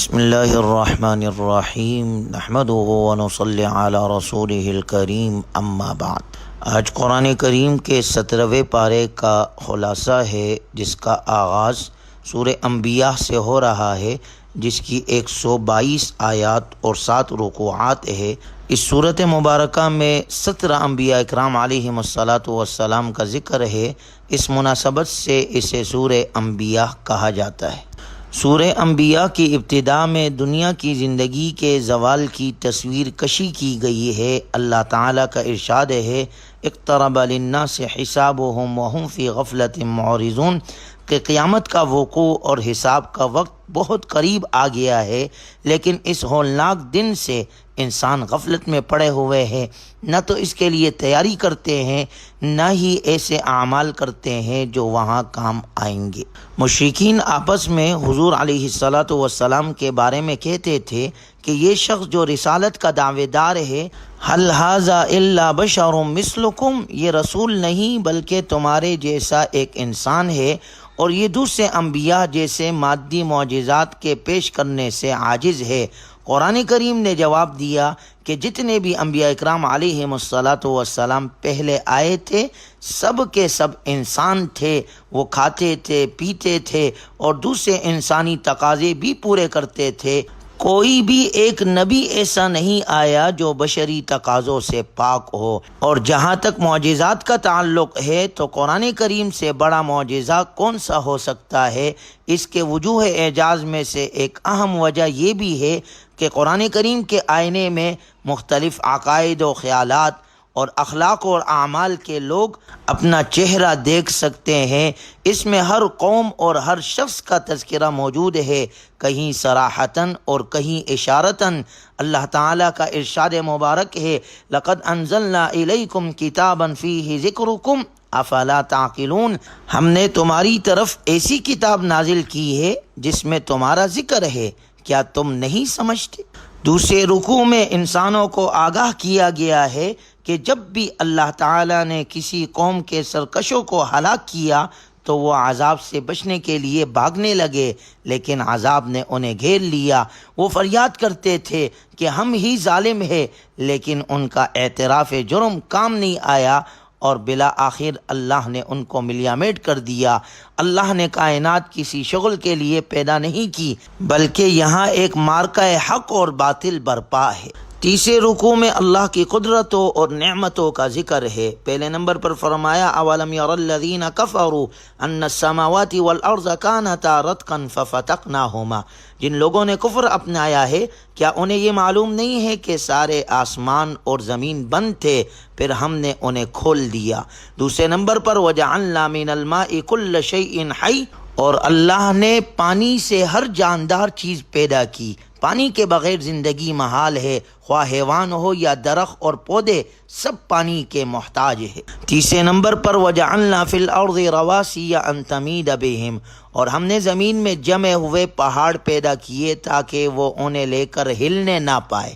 بسم اللہ الرحمن الرحیم نحمده ونصلی علی رسولہ الکریم اما بعد۔ آج قرآن کریم کے 17ویں پارے کا خلاصہ ہے، جس کا آغاز سورہ انبیاء سے ہو رہا ہے، جس کی 122 آیات اور 7 رکوعات ہے۔ اس صورت مبارکہ میں 17 انبیاء اکرام علیہم الصلاۃ کا ذکر ہے۔ اس مناسبت سے اسے سورہ انبیاء کہا جاتا ہے۔ سورہ انبیاء کی ابتدا میں دنیا کی زندگی کے زوال کی تصویر کشی کی گئی ہے۔ اللہ تعالیٰ کا ارشاد ہے، اقترب للناس حسابهم وهم فی غفلۃ معرضون، کہ قیامت کا وقوع اور حساب کا وقت بہت قریب آ گیا ہے، لیکن اس ہولناک دن سے انسان غفلت میں پڑے ہوئے ہیں، نہ تو اس کے لیے تیاری کرتے ہیں، نہ ہی ایسے اعمال کرتے ہیں جو وہاں کام آئیں گے۔ مشرکین آپس میں حضور علیہ السلام کے بارے میں کہتے تھے کہ یہ شخص جو رسالت کا دعوے دار ہے، حل ھذا الا بشر مثلکم، یہ رسول نہیں بلکہ تمہارے جیسا ایک انسان ہے، اور یہ دوسرے انبیاء جیسے مادی معجزات کے پیش کرنے سے عاجز ہے۔ قرآن کریم نے جواب دیا کہ جتنے بھی انبیاء اکرام علیہم السلام پہلے آئے تھے، سب کے سب انسان تھے، وہ کھاتے تھے، پیتے تھے اور دوسرے انسانی تقاضے بھی پورے کرتے تھے۔ کوئی بھی ایک نبی ایسا نہیں آیا جو بشری تقاضوں سے پاک ہو۔ اور جہاں تک معجزات کا تعلق ہے تو قرآن کریم سے بڑا معجزہ کون سا ہو سکتا ہے؟ اس کے وجوہ اعجاز میں سے ایک اہم وجہ یہ بھی ہے کہ قرآن کریم کے آئینے میں مختلف عقائد و خیالات اور اخلاق اور اعمال کے لوگ اپنا چہرہ دیکھ سکتے ہیں۔ اس میں ہر قوم اور ہر شخص کا تذکرہ موجود ہے، کہیں صراحتاً اور کہیں اشارتاً۔ اللہ تعالیٰ کا ارشاد مبارک ہے، لَقَدْ أَنزَلْنَا إِلَيْكُمْ كِتَابًا فِيهِ ذِكْرُكُمْ أَفَلَا تَعْقِلُونَ، ہم نے تمہاری طرف ایسی کتاب نازل کی ہے جس میں تمہارا ذکر ہے، کیا تم نہیں سمجھتے؟ دوسرے رکوع میں انسانوں کو آگاہ کیا گیا ہے کہ جب بھی اللہ تعالیٰ نے کسی قوم کے سرکشوں کو ہلاک کیا تو وہ عذاب سے بچنے کے لیے بھاگنے لگے، لیکن عذاب نے انہیں گھیر لیا۔ وہ فریاد کرتے تھے کہ ہم ہی ظالم ہیں، لیکن ان کا اعتراف جرم کام نہیں آیا، اور بالآخر اللہ نے ان کو ملیامٹ کر دیا۔ اللہ نے کائنات کسی شغل کے لیے پیدا نہیں کی، بلکہ یہاں ایک معرکہ حق اور باطل برپا ہے۔ تیسرے رکوع میں اللہ کی قدرتوں اور نعمتوں کا ذکر ہے۔ پہلے نمبر پر فرمایا، اولم یر الذین کفروا ان السماوات والارض کانتا رتقا ففتقناہما، جن لوگوں نے کفر اپنایا ہے، کیا انہیں یہ معلوم نہیں ہے کہ سارے آسمان اور زمین بند تھے، پھر ہم نے انہیں کھول دیا۔ دوسرے نمبر پر وجعلنا من الماء کل شیء حی، اور اللہ نے پانی سے ہر جاندار چیز پیدا کی۔ پانی کے بغیر زندگی محال ہے، خواہ حیوان ہو یا درخت اور پودے، سب پانی کے محتاج ہے۔ تیسرے نمبر پر وجعلنا فی الارض رواسی ان تمید بہم، اور ہم نے زمین میں جمے ہوئے پہاڑ پیدا کیے تاکہ وہ انہیں لے کر ہلنے نہ پائے۔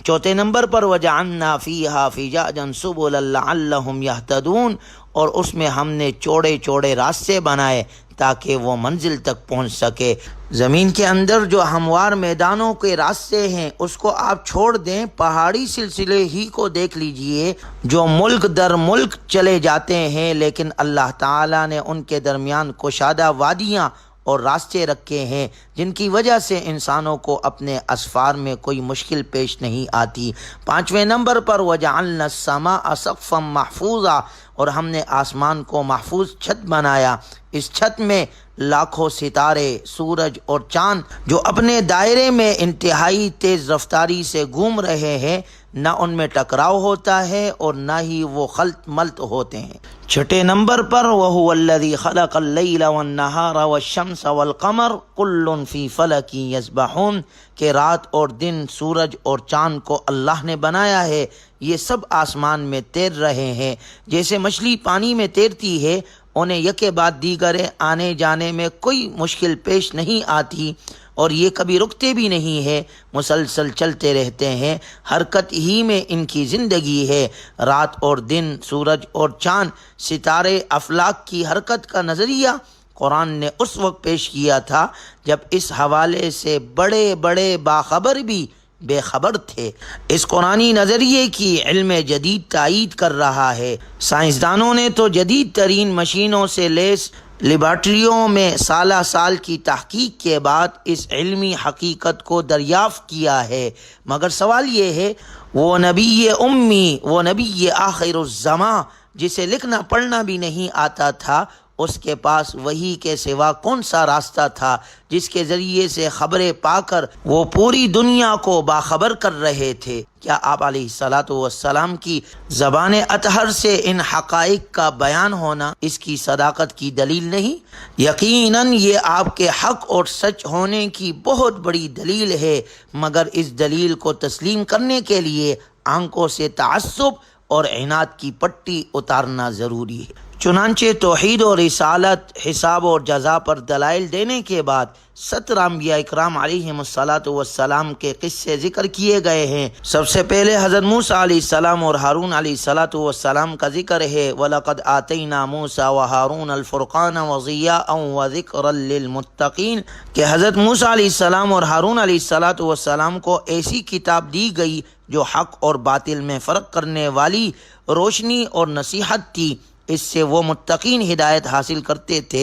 چوتھے نمبر پر وجعلنا فیہا فجاجا سبلا لعلہم یہتدون، اور اس میں ہم نے چوڑے چوڑے راستے بنائے تاکہ وہ منزل تک پہنچ سکے۔ زمین کے اندر جو ہموار میدانوں کے راستے ہیں اس کو آپ چھوڑ دیں، پہاڑی سلسلے ہی کو دیکھ لیجئے جو ملک در ملک چلے جاتے ہیں، لیکن اللہ تعالیٰ نے ان کے درمیان کشادہ وادیاں اور راستے رکھے ہیں جن کی وجہ سے انسانوں کو اپنے اسفار میں کوئی مشکل پیش نہیں آتی۔ پانچویں نمبر پر وجعلنا السماء سقفا محفوظا، اور ہم نے آسمان کو محفوظ چھت بنایا۔ اس چھت میں لاکھوں ستارے، سورج اور چاند جو اپنے دائرے میں انتہائی تیز رفتاری سے گھوم رہے ہیں، نہ ان میں ٹکراؤ ہوتا ہے اور نہ ہی وہ خلط ملط ہوتے ہیں۔ چھٹے نمبر پر وَهُوَ الَّذِي خَلَقَ اللَّيْلَ وَالنَّهَارَ وَالشَّمْسَ وَالْقَمَرَ كُلٌّ فِي فَلَكٍ يَسْبَحُونَ، کہ رات اور دن، سورج اور چاند کو اللہ نے بنایا ہے، یہ سب آسمان میں تیر رہے ہیں۔ جیسے مچھلی پانی میں تیرتی ہے، انہیں یکے بعد دیگرے آنے جانے میں کوئی مشکل پیش نہیں آتی، اور یہ کبھی رکتے بھی نہیں ہے، مسلسل چلتے رہتے ہیں، حرکت ہی میں ان کی زندگی ہے۔ رات اور دن، سورج اور چاند، ستارے، افلاک کی حرکت کا نظریہ قرآن نے اس وقت پیش کیا تھا جب اس حوالے سے بڑے بڑے باخبر بھی بے خبر تھے۔ اس قرآنی نظریے کی علم جدید تائید کر رہا ہے۔ سائنسدانوں نے تو جدید ترین مشینوں سے لیس لیبارٹریوں میں سالہ سال کی تحقیق کے بعد اس علمی حقیقت کو دریافت کیا ہے، مگر سوال یہ ہے وہ نبی امی، وہ نبی آخر الزماں جسے لکھنا پڑھنا بھی نہیں آتا تھا، اس کے پاس وحی کے سوا کون سا راستہ تھا جس کے ذریعے سے خبریں پا کر وہ پوری دنیا کو باخبر کر رہے تھے؟ کیا آپ علیہ الصلاۃ والسلام کی زبان اطہر سے ان حقائق کا بیان ہونا اس کی صداقت کی دلیل نہیں؟ یقیناً یہ آپ کے حق اور سچ ہونے کی بہت بڑی دلیل ہے، مگر اس دلیل کو تسلیم کرنے کے لیے آنکھوں سے تعصب اور عناد کی پٹی اتارنا ضروری ہے۔ چنانچہ توحید و رسالت، حساب اور جزا پر دلائل دینے کے بعد 17 انبیاء اکرام علیہم الصلاۃ والسلام کے قصے ذکر کیے گئے ہیں۔ سب سے پہلے حضرت موسیٰ علیہ السلام اور ہارون علیہ الصلاۃ والسلام کا ذکر ہے۔ وَلَقَدْ آتَيْنَا مُوسَىٰ وَهَارُونَ الْفُرْقَانَ وَضِيَاءً وَذِكْرًا لِّلْمُتَّقِينَ کہ حضرت موسیٰ علیہ السلام اور ہارون علیہ الصلاۃ والسلام کو ایسی کتاب دی گئی جو حق اور باطل میں فرق کرنے والی روشنی اور نصیحت تھی، اس سے وہ متقین ہدایت حاصل کرتے تھے۔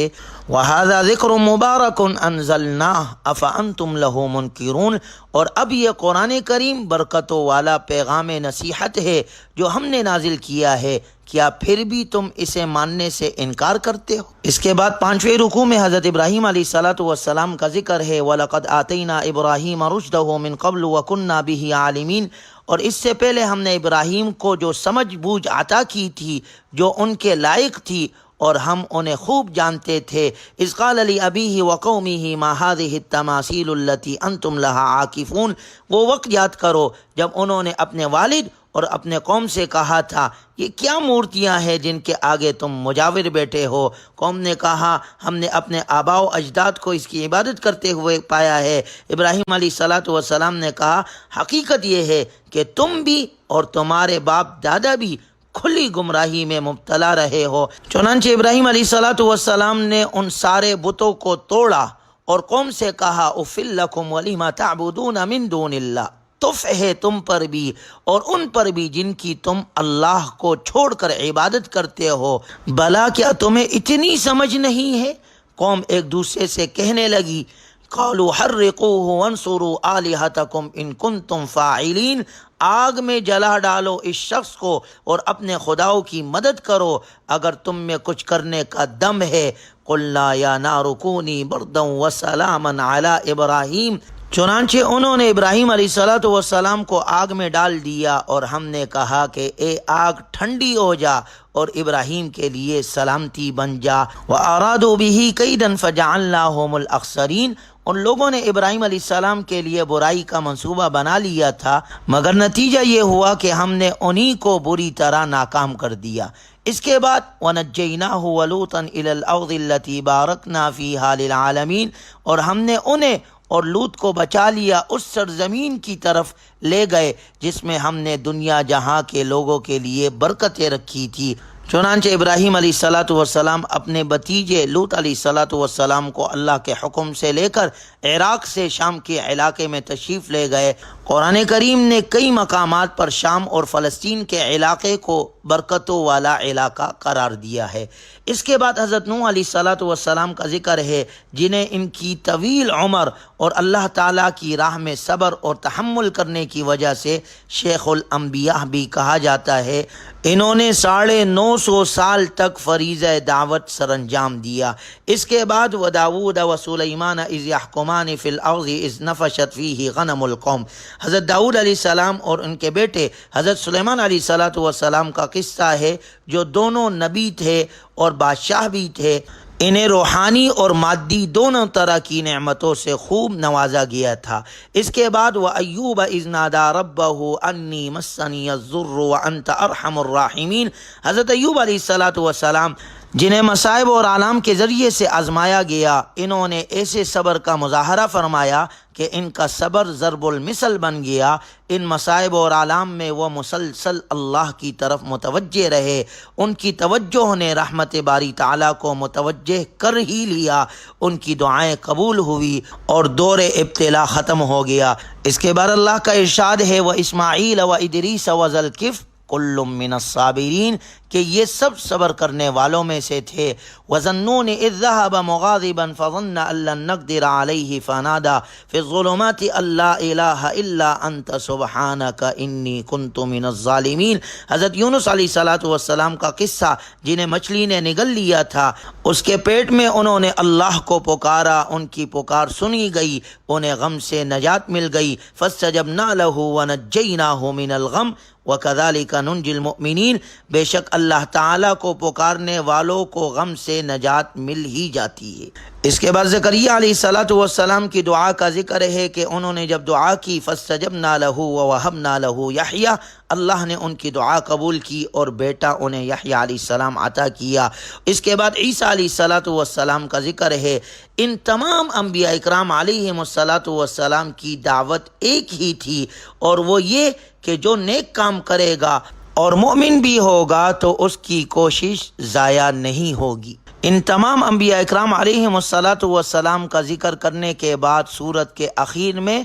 وَهَذَا ذِكْرٌ مُبَارَكٌ أَنزَلْنَاهُ أَفَأَنْتُمْ لَهُ مُنْكِرُونَ اور اب یہ قرآن کریم برکتوں والا پیغام نصیحت ہے جو ہم نے نازل کیا ہے، کیا پھر بھی تم اسے ماننے سے انکار کرتے ہو؟ اس کے بعد 5ویں رکوع میں حضرت ابراہیم علیہ الصلاۃ والسلام کا ذکر ہے۔ وَلَقَدْ آتَيْنَا إِبْرَاهِيمَ رُشْدَهُ مِنْ قَبْلُ وَكُنَّا بِهِ عَالِمِينَ اور اس سے پہلے ہم نے ابراہیم کو جو سمجھ بوجھ عطا کی تھی جو ان کے لائق تھی اور ہم انہیں خوب جانتے تھے۔ اذ قال لأبیہ وقومہ ما هذه التماثیل التي انتم لها عاکفون، وہ وقت یاد کرو جب انہوں نے اپنے والد اور اپنے قوم سے کہا تھا یہ کیا مورتیاں ہیں جن کے آگے تم مجاور بیٹھے ہو؟ قوم نے کہا ہم نے اپنے آباء و اجداد کو اس کی عبادت کرتے ہوئے پایا ہے۔ ابراہیم علیہ الصلاۃ والسلام نے کہا حقیقت یہ ہے کہ تم بھی اور تمہارے باپ دادا بھی کھلی گمراہی میں مبتلا رہے ہو۔ چنانچہ ابراہیم علیہ الصلاۃ والسلام نے ان سارے بتوں کو توڑا اور قوم سے کہا اف لکم ولم تعبدون من دون اللہ، تف ہے تم پر بھی اور ان پر بھی جن کی تم اللہ کو چھوڑ کر عبادت کرتے ہو، بھلا کیا تمہیں اتنی سمجھ نہیں ہے؟ قوم ایک دوسرے سے کہنے لگی قالوا حرقوه وانصروا آلہتکم ان کنتم فاعلین، آگ میں جلا ڈالو اس شخص کو اور اپنے خداؤں کی مدد کرو اگر تم میں کچھ کرنے کا دم ہے۔ قلنا یا نار کونی بردا وسلاما علی ابراہیم، چنانچہ انہوں نے ابراہیم علیہ الصلاۃ والسلام کو آگ میں ڈال دیا اور ہم نے کہا کہ اے آگ ٹھنڈی ہو جا اور ابراہیم کے لیے سلامتی بن جا۔ وَأَرَادُوا بِهِ كَيْدًا فَجَعَلْنَاهُمُ الْأَخْسَرِينَ، ان لوگوں نے ابراہیم علیہ السلام کے لیے برائی کا منصوبہ بنا لیا تھا مگر نتیجہ یہ ہوا کہ ہم نے انہی کو بری طرح ناکام کر دیا۔ اس کے بعد وَنَجَّيْنَاهُ وَلُوطًا إِلَى الْأَرْضِ الَّتِي بَارَكْنَا فِيهَا لِلْعَالَمِينَ، اور ہم نے انہیں اور لوط کو بچا لیا اس سرزمین کی طرف لے گئے جس میں ہم نے دنیا جہاں کے لوگوں کے لیے برکتیں رکھی تھی۔ چنانچہ ابراہیم علیہ الصلاۃ والسلام اپنے بھتیجے لوط علیہ الصلاۃ والسلام کو اللہ کے حکم سے لے کر عراق سے شام کے علاقے میں تشریف لے گئے۔ قرآن کریم نے کئی مقامات پر شام اور فلسطین کے علاقے کو برکتوں والا علاقہ قرار دیا ہے۔ اس کے بعد حضرت نوح علیہ الصلاۃ والسلام کا ذکر ہے جنہیں ان کی طویل عمر اور اللہ تعالیٰ کی راہ میں صبر اور تحمل کرنے کی وجہ سے شیخ الانبیاء بھی کہا جاتا ہے۔ انہوں نے 950 سال تک فریضہ دعوت سر انجام دیا۔ اس کے بعد وداود وسلیمان اذ یحکمان فی الارض اذ نفشت فیہ غنم القوم، حضرت داؤد علیہ السلام اور ان کے بیٹے حضرت سلیمان علیہ الصلاۃ والسلام کا قصہ ہے جو دونوں نبی تھے اور بادشاہ بھی تھے۔ انہیں روحانی اور مادی دونوں طرح کی نعمتوں سے خوب نوازا گیا تھا۔ اس کے بعد وَأَيُّوبَ إِذْ نَادَىٰ رَبَّهُ أَنِّي مَسَّنِيَ الضُّرُّ وَأَنْتَ أَرْحَمُ الرَّاحِمِينَ، حضرت ایوب علیہ الصلاۃ والسلام جنہیں مصائب اور آلام کے ذریعے سے آزمایا گیا، انہوں نے ایسے صبر کا مظاہرہ فرمایا کہ ان کا صبر ضرب المثل بن گیا، ان مصائب اور آلام میں وہ مسلسل اللہ کی طرف متوجہ رہے، ان کی توجہ نے رحمت باری تعالیٰ کو متوجہ کر ہی لیا، ان کی دعائیں قبول ہوئی اور دور ابتلا ختم ہو گیا۔ اس کے بعد اللہ کا ارشاد ہے وَإِسْمَاعِيلَ وَإِدْرِيسَ وَذَا الْكِفْلِ کل من الصابرین، کہ یہ سب صبر کرنے والوں میں سے تھے۔ وَظَنُّونِ إِذْ ذَهَبَ مُغَاضِبًا فَظَنَّ أَن لَّن نَّقْدِرَ عَلَيْهِ فَنَادَىٰ فِي الظُّلُمَاتِ أَن لَّا إِلَٰهَ إِلَّا أَنتَ سُبْحَانَكَ إِنِّي كُنتُ مِنَ الظَّالِمِينَ۔ حضرت یونس علیہ السلام کا قصہ، جنہیں مچھلی نے نگل لیا تھا، اس کے پیٹ میں انہوں نے اللہ کو پکارا، ان کی پکار سنی گئی، انہیں غم سے نجات مل گئی۔ فَاسْتَجَبْنَا لَهُ وَنَجَّيْنَاهُ مِنَ الْغَمِّ وَكَذَلِكَ نُنْجِي الْمُؤْمِنِينَ۔ بے شک اللہ تعالیٰ کو پکارنے والوں کو غم سے نجات مل ہی جاتی ہے۔ اس کے بعد زکریا علیہ السلام کی دعا کا ذکر ہے کہ انہوں نے جب دعا کی فَاسْتَجَبْنَا لَهُ وَوَهَبْنَا لَهُ يَحْيَىٰ، اللہ نے ان کی دعا قبول کی اور بیٹا انہیں یحییٰ علیہ السلام عطا کیا۔ اس کے بعد عیسیٰ علیہ السلام کا ذکر ہے۔ ان تمام انبیاء اکرام علیہم السلام کی دعوت ایک ہی تھی، اور وہ یہ کہ جو نیک کام کرے گا اور مومن بھی ہوگا تو اس کی کوشش ضائع نہیں ہوگی۔ ان تمام انبیاء اکرام علیہم السلام کا ذکر کرنے کے بعد سورت کے اخیر میں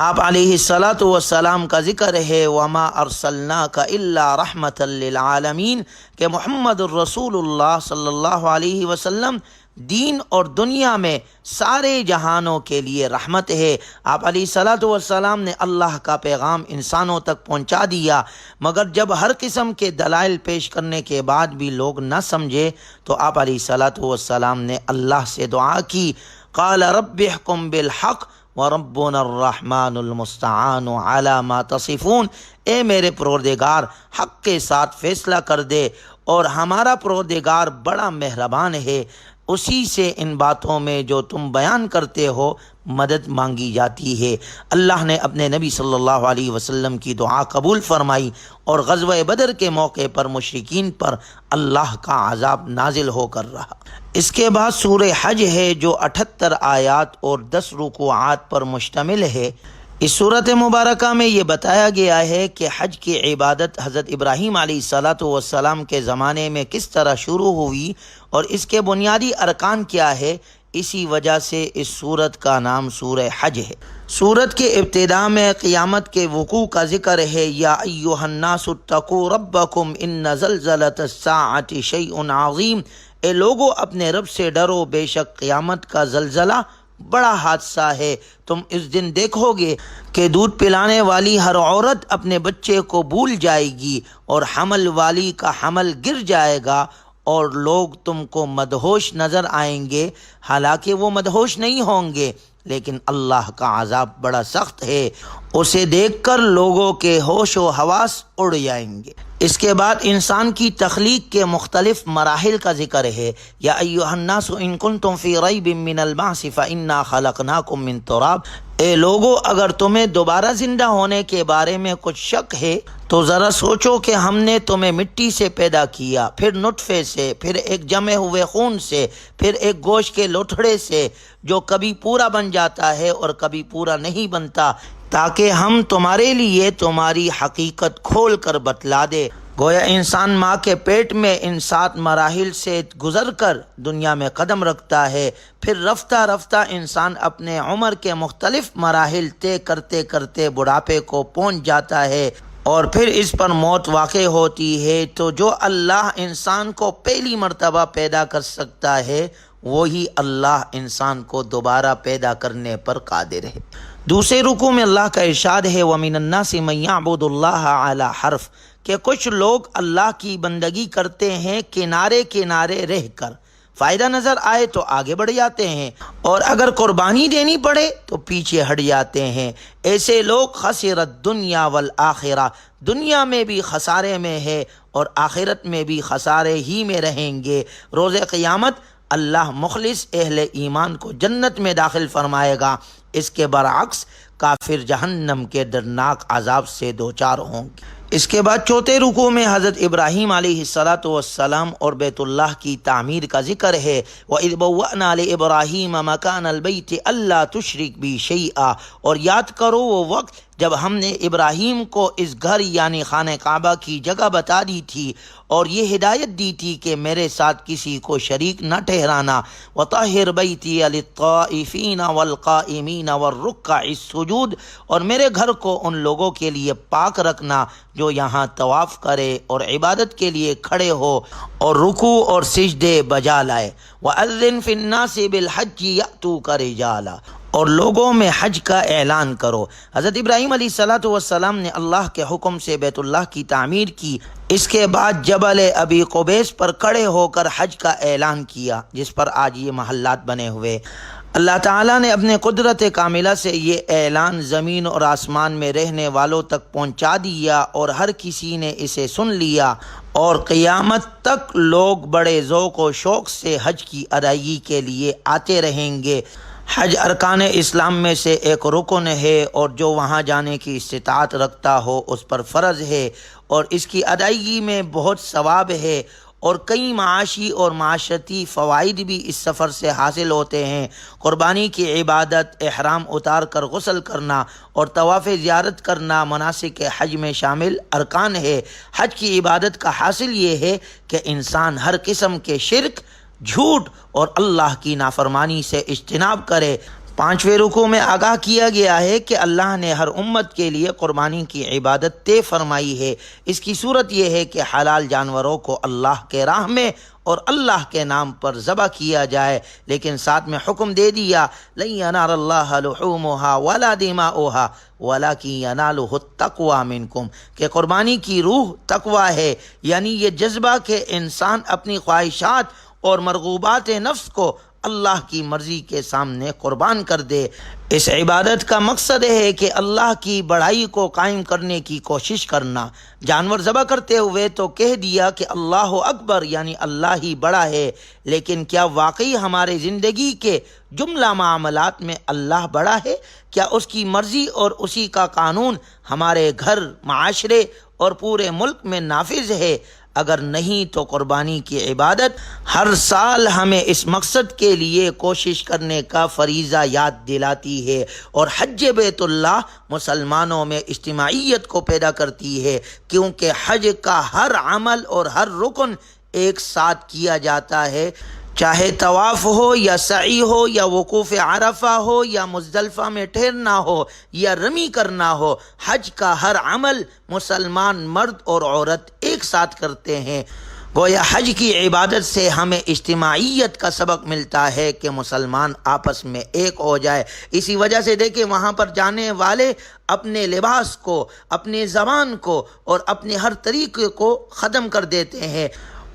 آپ علیہ السلام کا ذکر ہے وَمَا أَرْسَلْنَاكَ إِلَّا رَحْمَةً لِّلْعَالَمِينَ، کہ محمد الرسول اللہ صلی اللہ علیہ وسلم دین اور دنیا میں سارے جہانوں کے لیے رحمت ہے۔ آپ علیہ السلام نے اللہ کا پیغام انسانوں تک پہنچا دیا، مگر جب ہر قسم کے دلائل پیش کرنے کے بعد بھی لوگ نہ سمجھے تو آپ علیہ السلام نے اللہ سے دعا کی، قال رب احکم بالحق وَرَبُّنَا الرَّحْمَٰنُ الْمُسْتَعَانُ عَلَىٰ مَا تَصِفُونَ، اے میرے پروردگار حق کے ساتھ فیصلہ کر دے، اور ہمارا پروردگار بڑا مہربان ہے، اسی سے ان باتوں میں جو تم بیان کرتے ہو مدد مانگی جاتی ہے۔ اللہ نے اپنے نبی صلی اللہ علیہ وسلم کی دعا قبول فرمائی، اور غزوہ بدر کے موقع پر مشرکین پر اللہ کا عذاب نازل ہو کر رہا۔ اس کے بعد سورہ حج ہے جو 78 آیات اور 10 رکوعات پر مشتمل ہے۔ اس صورت مبارکہ میں یہ بتایا گیا ہے کہ حج کی عبادت حضرت ابراہیم علیہ السلام کے زمانے میں کس طرح شروع ہوئی اور اس کے بنیادی ارکان کیا ہے، اسی وجہ سے اس صورت کا نام سورہ حج ہے۔ سورت کے ابتداء میں قیامت کے وقوع کا ذکر ہے، یا ایھا الناس اتقوا ربکم ان زلزلۃ الساعۃ شیء عظیم، اے لوگو اپنے رب سے ڈرو، بے شک قیامت کا زلزلہ بڑا حادثہ ہے۔ تم اس دن دیکھو گے کہ دودھ پلانے والی ہر عورت اپنے بچے کو بھول جائے گی، اور حمل والی کا حمل گر جائے گا، اور لوگ تم کو مدہوش نظر آئیں گے، حالانکہ وہ مدہوش نہیں ہوں گے، لیکن اللہ کا عذاب بڑا سخت ہے، اسے دیکھ کر لوگوں کے ہوش و حواس اڑ جائیں گے۔ اس کے بعد انسان کی تخلیق کے مختلف مراحل کا ذکر ہے، یا ایھا الناس ان کنتم فی ریب من البعث فانا خلقناکم من تراب، اے لوگو اگر تمہیں دوبارہ زندہ ہونے کے بارے میں کچھ شک ہے تو ذرا سوچو کہ ہم نے تمہیں مٹی سے پیدا کیا، پھر نطفے سے، پھر ایک جمے ہوئے خون سے، پھر ایک گوشت کے لوتھڑے سے، جو کبھی پورا بن جاتا ہے اور کبھی پورا نہیں بنتا، تاکہ ہم تمہارے لیے تمہاری حقیقت کھول کر بتلا دے۔ گویا انسان ماں کے پیٹ میں ان 7 مراحل سے گزر کر دنیا میں قدم رکھتا ہے، پھر رفتہ رفتہ انسان اپنے عمر کے مختلف مراحل طے کرتے کرتے بڑھاپے کو پہنچ جاتا ہے، اور پھر اس پر موت واقع ہوتی ہے۔ تو جو اللہ انسان کو پہلی مرتبہ پیدا کر سکتا ہے، وہی اللہ انسان کو دوبارہ پیدا کرنے پر قادر ہے۔ دوسرے رکوع میں اللہ کا ارشاد ہے وَمِنَ النَّاسِ مَن يَعْبُدُ اللَّهَ عَلَى حَرْفٍ، کہ کچھ لوگ اللہ کی بندگی کرتے ہیں کنارے کنارے رہ کر، فائدہ نظر آئے تو آگے بڑھ جاتے ہیں، اور اگر قربانی دینی پڑے تو پیچھے ہٹ جاتے ہیں۔ ایسے لوگ خسرت دنیا والآخرہ، دنیا میں بھی خسارے میں ہے اور آخرت میں بھی خسارے ہی میں رہیں گے۔ روز قیامت اللہ مخلص اہل ایمان کو جنت میں داخل فرمائے گا، اس کے برعکس کافر جہنم کے دردناک عذاب سے دوچار ہوں گے۔ اس کے بعد چوتھے رکوع میں حضرت ابراہیم علیہ الصلاۃ والسلام اور بیت اللہ کی تعمیر کا ذکر ہے۔ وَإِذْ بَوَّأْنَا لِإِبْرَاهِيمَ مَكَانَ الْبَيْتِ أَلَّا تُشْرِكْ بِي شَيْئًا، اور یاد کرو وہ وقت جب ہم نے ابراہیم کو اس گھر یعنی خانہ کعبہ کی جگہ بتا دی تھی اور یہ ہدایت دی تھی کہ میرے ساتھ کسی کو شریک نہ ٹھہرانا۔ وَطَهِّرْ بَيْتِيَ لِلطَّائِفِينَ وَالْقَائِمِينَ وَالرُّكَّعِ السُّجُودِ، اور میرے گھر کو ان لوگوں کے لیے پاک رکھنا جو یہاں طواف کرے اور عبادت کے لیے کھڑے ہو اور رکوع اور سجدے بجا لائے۔ وَأَذِّن فِي النَّاسِ بِالْحَجِّ يَأْتُوكَ رِجَالًا، اور لوگوں میں حج کا اعلان کرو۔ حضرت ابراہیم علیہ الصلاۃ والسلام نے اللہ کے حکم سے بیت اللہ کی تعمیر کی، اس کے بعد جبل ابی قبیس پر کھڑے ہو کر حج کا اعلان کیا، جس پر آج یہ محلات بنے ہوئے۔ اللہ تعالیٰ نے اپنے قدرت کاملہ سے یہ اعلان زمین اور آسمان میں رہنے والوں تک پہنچا دیا اور ہر کسی نے اسے سن لیا، اور قیامت تک لوگ بڑے ذوق و شوق سے حج کی ادائیگی کے لیے آتے رہیں گے۔ حج ارکان اسلام میں سے ایک رکن ہے، اور جو وہاں جانے کی استطاعت رکھتا ہو اس پر فرض ہے، اور اس کی ادائیگی میں بہت ثواب ہے، اور کئی معاشی اور معاشرتی فوائد بھی اس سفر سے حاصل ہوتے ہیں۔ قربانی کی عبادت، احرام اتار کر غسل کرنا اور طواف زیارت کرنا مناسک حج میں شامل ارکان ہے۔ حج کی عبادت کا حاصل یہ ہے کہ انسان ہر قسم کے شرک، جھوٹ اور اللہ کی نافرمانی سے اجتناب کرے۔ پانچویں رکوع میں آگاہ کیا گیا ہے کہ اللہ نے ہر امت کے لیے قربانی کی عبادت طے فرمائی ہے۔ اس کی صورت یہ ہے کہ حلال جانوروں کو اللہ کے راہ میں اور اللہ کے نام پر ذبح کیا جائے، لیکن ساتھ میں حکم دے دیا لن ینال اللہ لحومها ولا دماؤها ولکن ینالہ التقوی منکم، کہ قربانی کی روح تقوی ہے، یعنی یہ جذبہ کہ انسان اپنی خواہشات اور مرغوبات نفس کو اللہ کی مرضی کے سامنے قربان کر دے۔ اس عبادت کا مقصد ہے کہ اللہ کی بڑائی کو قائم کرنے کی کوشش کرنا۔ جانور ذبح کرتے ہوئے تو کہہ دیا کہ اللہ اکبر، یعنی اللہ ہی بڑا ہے، لیکن کیا واقعی ہمارے زندگی کے جملہ معاملات میں اللہ بڑا ہے؟ کیا اس کی مرضی اور اسی کا قانون ہمارے گھر، معاشرے اور پورے ملک میں نافذ ہے؟ اگر نہیں تو قربانی کی عبادت ہر سال ہمیں اس مقصد کے لیے کوشش کرنے کا فریضہ یاد دلاتی ہے، اور حج بیت اللہ مسلمانوں میں اجتماعیت کو پیدا کرتی ہے، کیونکہ حج کا ہر عمل اور ہر رکن ایک ساتھ کیا جاتا ہے، چاہے طواف ہو یا سعی ہو یا وقوف عرفہ ہو یا مزدلفہ میں ٹھہرنا ہو یا رمی کرنا ہو۔ حج کا ہر عمل مسلمان مرد اور عورت ایک ساتھ کرتے ہیں۔ گویا حج کی عبادت سے ہمیں اجتماعیت کا سبق ملتا ہے کہ مسلمان آپس میں ایک ہو جائے۔ اسی وجہ سے دیکھیں وہاں پر جانے والے اپنے لباس کو، اپنے زبان کو اور اپنے ہر طریقے کو ختم کر دیتے ہیں۔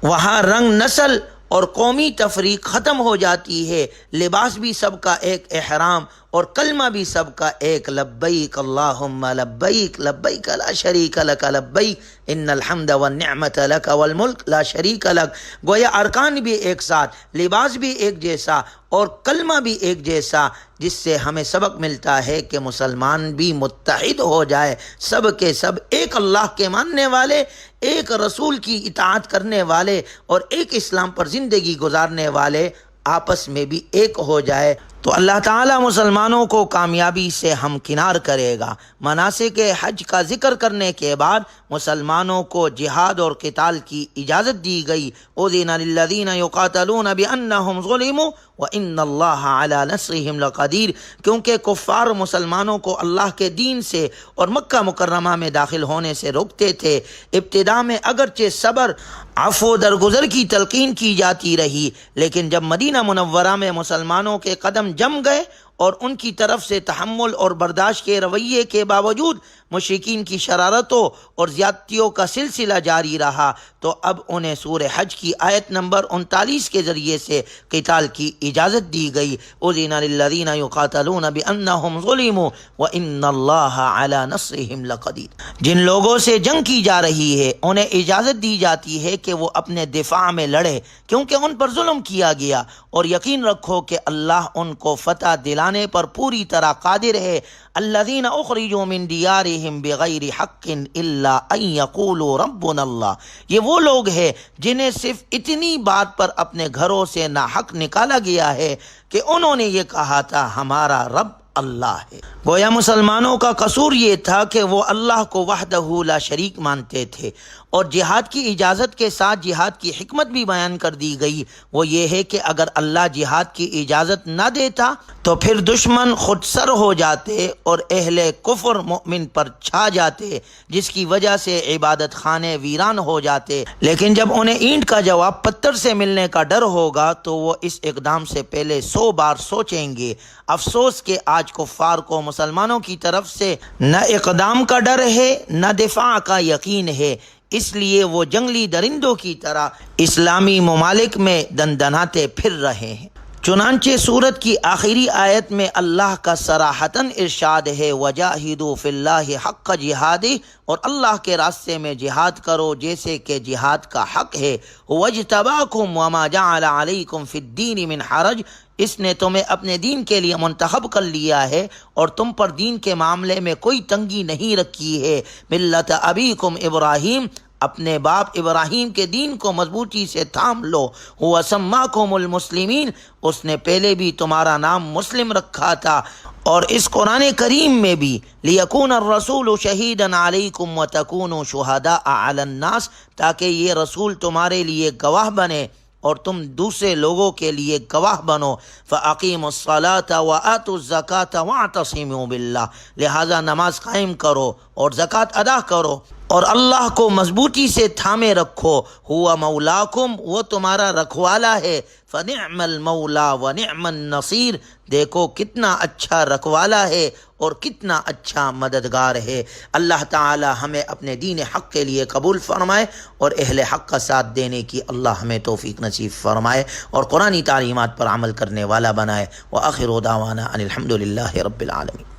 وہاں رنگ، نسل اور قومی تفریق ختم ہو جاتی ہے۔ لباس بھی سب کا ایک احرام اور کلمہ بھی سب کا ایک لبیک اللہم لبیک لبیک لا شریک لک لبیک ان الحمد والنعمت لک والملک لا شریک لک۔ گویا ارکان بھی ایک ساتھ، لباس بھی ایک جیسا اور کلمہ بھی ایک جیسا، جس سے ہمیں سبق ملتا ہے کہ مسلمان بھی متحد ہو جائے، سب کے سب ایک اللہ کے ماننے والے، ایک رسول کی اطاعت کرنے والے اور ایک اسلام پر زندگی گزارنے والے آپس میں بھی ایک ہو جائے تو اللہ تعالیٰ مسلمانوں کو کامیابی سے ہمکنار کرے گا۔ مناسک حج کا ذکر کرنے کے بعد مسلمانوں کو جہاد اور قتال کی اجازت دی گئی۔ اذن للذین یقاتلون بانہم ظلموا وان اللہ علی نصرہم لقدیر، کیونکہ کفار مسلمانوں کو اللہ کے دین سے اور مکہ مکرمہ میں داخل ہونے سے روکتے تھے۔ ابتدا میں اگرچہ صبر، عفو، درگزر کی تلقین کی جاتی رہی، لیکن جب مدینہ منورہ میں مسلمانوں کے قدم جم گئے اور ان کی طرف سے تحمل اور برداشت کے رویے کے باوجود مشرکین کی شرارتوں اور زیادتیوں کا سلسلہ جاری رہا، تو اب انہیں سورہ حج کی آیت نمبر 39 کے ذریعے سے قتال کی اجازت دی گئی۔ اذن للذین یقاتلون بانہم ظلموا وان اللہ علی نصرہم لقدیر۔ جن لوگوں سے جنگ کی جا رہی ہے انہیں اجازت دی جاتی ہے کہ وہ اپنے دفاع میں لڑے، کیونکہ ان پر ظلم کیا گیا، اور یقین رکھو کہ اللہ ان کو فتح دلانے لانے پر پوری طرح قادر ہے۔ الذین اخرجوا من دیارہم بغیر حق الا ان یقولوا ربنا اللہ، یہ وہ لوگ ہیں جنہیں صرف اتنی بات پر اپنے گھروں سے ناحق نکالا گیا ہے کہ انہوں نے یہ کہا تھا ہمارا رب اللہ ہے۔ گویا مسلمانوں کا قصور یہ تھا کہ وہ اللہ کو وحدہ لا شریک مانتے تھے، اور جہاد کی اجازت کے ساتھ جہاد کی حکمت بھی بیان کر دی گئی۔ وہ یہ ہے کہ اگر اللہ جہاد کی اجازت نہ دیتا تو پھر دشمن خود سر ہو جاتے اور اہل کفر مؤمن پر چھا جاتے، جس کی وجہ سے عبادت خانے ویران ہو جاتے۔ لیکن جب انہیں اینٹ کا جواب پتھر سے ملنے کا ڈر ہوگا تو وہ اس اقدام سے پہلے 100 بار سوچیں گے۔ افسوس کہ آج کفار کو مسلمانوں کی طرف سے نہ اقدام کا ڈر ہے نہ دفاع کا یقین ہے، اس لیے وہ جنگلی درندوں کی طرح اسلامی ممالک میں دندناتے پھر رہے ہیں۔ چنانچہ سورت کی آخری آیت میں اللہ کا صراحتاً ارشاد ہے وَجَاهِدُوا فِي اللَّهِ حَقَّ جِهَادِهِ، اور اللہ کے راستے میں جہاد کرو جیسے کہ جہاد کا حق ہے۔ وَاجْتَبَاكُمْ وَمَا جَعَلَ عَلَيْكُمْ فِي الدِّينِ مِنْ حَرَجٍ، اس نے تمہیں اپنے دین کے لیے منتخب کر لیا ہے اور تم پر دین کے معاملے میں کوئی تنگی نہیں رکھی ہے۔ ملت ابیکم ابراہیم، اپنے باپ ابراہیم کے دین کو مضبوطی سے تھام لو۔ هو سماکم المسلمین، اس نے پہلے بھی تمہارا نام مسلم رکھا تھا۔ اور اس قرآن کریم میں بھی لیکون الرسول شہیدا علیکم وتکونوا شہداء علی الناس، تاکہ یہ رسول تمہارے لیے گواہ بنے اور تم دوسرے لوگوں کے لیے گواہ بنو۔ فَأَقِيمُوا الصَّلَاةَ وَآتُوا الزَّكَاةَ وَاعْتَصِمُوا بِاللَّهِ، لہذا نماز قائم کرو اور زکوٰۃ ادا کرو اور اللہ کو مضبوطی سے تھامے رکھو۔ ہوا مولاکم، وہ تمہارا رکھوالا ہے۔ فنعم المولا ونعم النصیر، دیکھو کتنا اچھا رکھوالا ہے اور کتنا اچھا مددگار ہے۔ اللہ تعالی ہمیں اپنے دین حق کے لیے قبول فرمائے اور اہل حق کا ساتھ دینے کی اللہ ہمیں توفیق نصیب فرمائے اور قرآنی تعلیمات پر عمل کرنے والا بنائے۔ وآخر دعوانا ان الحمد للہ رب العالمین۔